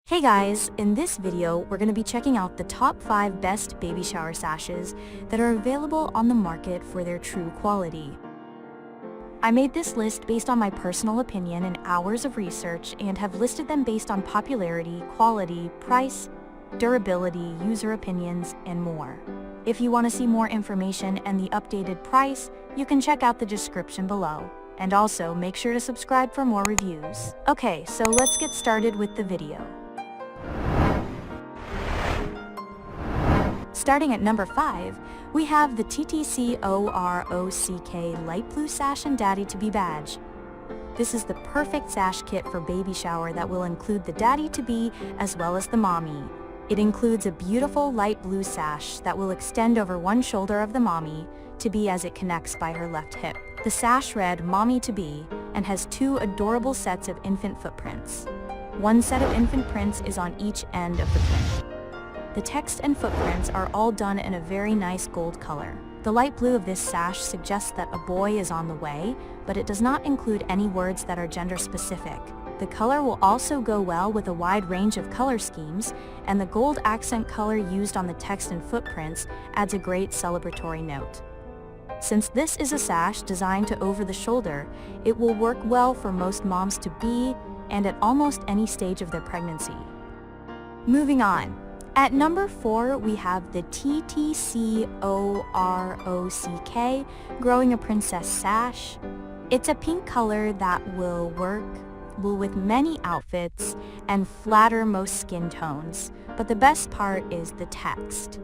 Hey guys, in this video, we're going to be checking out the top 5 best baby shower sashes that are available on the market for their true quality. I made this list based on my personal opinion and hours of research and have listed them based on popularity, quality, price, durability, user opinions, and more. If you want to see more information and the updated price, you can check out the description below. And also, make sure to subscribe for more reviews. Okay, so let's get started with the video. Starting at number 5, we have the TTCOROCK Light Blue Sash and Daddy-to-Be Badge. This is the perfect sash kit for baby shower that will include the daddy-to-be as well as the mommy. It includes a beautiful light blue sash that will extend over one shoulder of the mommy-to-be as it connects by her left hip. The sash read Mommy-to-Be and has 2 adorable sets of infant footprints. One set of infant prints is on each end of the print. The text and footprints are all done in a very nice gold color. The light blue of this sash suggests that a boy is on the way, but it does not include any words that are gender specific. The color will also go well with a wide range of color schemes, and the gold accent color used on the text and footprints adds a great celebratory note. Since this is a sash designed to over the shoulder, it will work well for most moms-to-be and at almost any stage of their pregnancy. Moving on. At number 4, we have the TTCOROCK Growing a Princess Sash. It's a pink color that will work with many outfits and flatter most skin tones, but the best part is the text.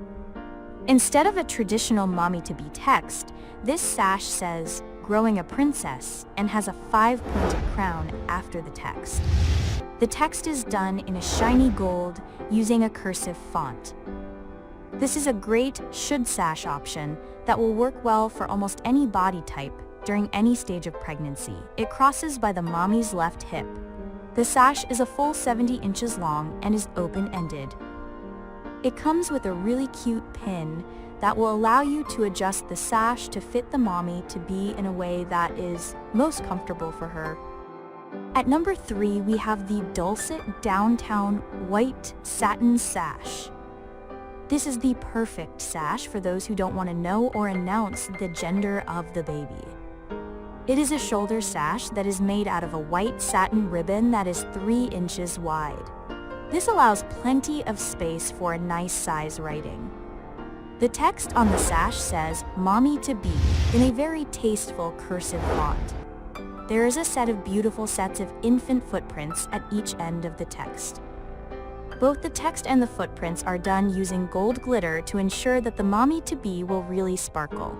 Instead of a traditional mommy-to-be text, this sash says, Growing a Princess, and has a 5-pointed crown after the text. The text is done in a shiny gold using a cursive font. This is a great should sash option that will work well for almost any body type during any stage of pregnancy. It crosses by the mommy's left hip. The sash is a full 70 inches long and is open-ended. It comes with a really cute pin that will allow you to adjust the sash to fit the mommy-to-be in a way that is most comfortable for her. At number 3, we have the Dulcet Downtown White Satin Sash. This is the perfect sash for those who don't want to know or announce the gender of the baby. It is a shoulder sash that is made out of a white satin ribbon that is 3 inches wide. This allows plenty of space for a nice size writing. The text on the sash says Mommy-to-be in a very tasteful cursive font. There is a set of beautiful sets of infant footprints at each end of the text. Both the text and the footprints are done using gold glitter to ensure that the mommy-to-be will really sparkle.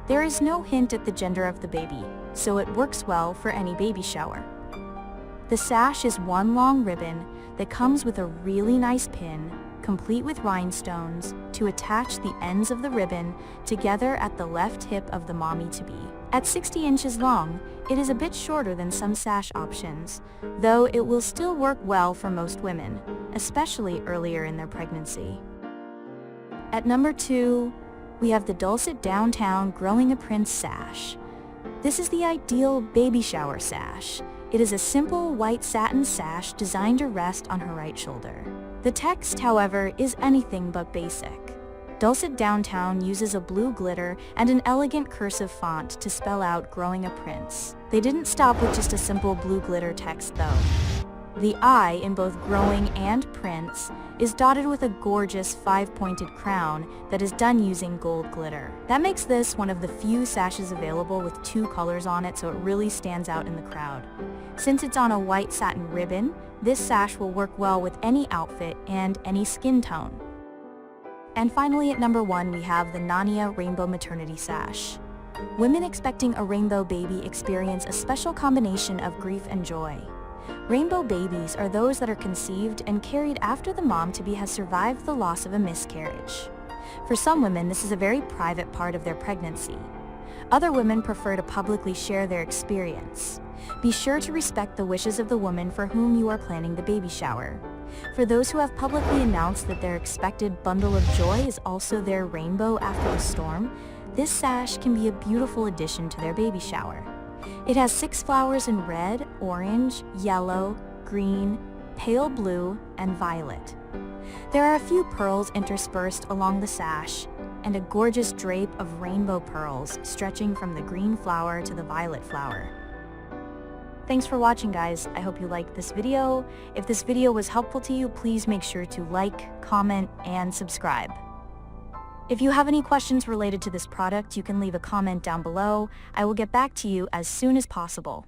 There is no hint at the gender of the baby, so it works well for any baby shower. The sash is one long ribbon that comes with a really nice pin, complete with rhinestones, to attach the ends of the ribbon together at the left hip of the mommy-to-be. At 60 inches long, it is a bit shorter than some sash options, though it will still work well for most women, especially earlier in their pregnancy. At number 2, we have the Dulcet Downtown Growing a Prince Sash. This is the ideal baby shower sash. It is a simple white satin sash designed to rest on her right shoulder. The text, however, is anything but basic. Dulcet Downtown uses a blue glitter and an elegant cursive font to spell out Growing a Prince. They didn't stop with just a simple blue glitter text though. The I in both Growing and Prince is dotted with a gorgeous 5-pointed crown that is done using gold glitter. That makes this one of the few sashes available with 2 colors on it, so it really stands out in the crowd. Since it's on a white satin ribbon, this sash will work well with any outfit and any skin tone. And finally, at number 1, we have the Nania Rainbow Maternity Sash. Women expecting a rainbow baby experience a special combination of grief and joy. Rainbow babies are those that are conceived and carried after the mom-to-be has survived the loss of a miscarriage. For some women, this is a very private part of their pregnancy. Other women prefer to publicly share their experience. Be sure to respect the wishes of the woman for whom you are planning the baby shower. For those who have publicly announced that their expected bundle of joy is also their rainbow after the storm, this sash can be a beautiful addition to their baby shower. It has 6 flowers in red, orange, yellow, green, pale blue and violet. There are a few pearls interspersed along the sash, and a gorgeous drape of rainbow pearls stretching from the green flower to the violet flower. Thanks for watching, guys. I hope you liked this video. If this video was helpful to you, please make sure to like, comment, and subscribe. If you have any questions related to this product, you can leave a comment down below. I will get back to you as soon as possible.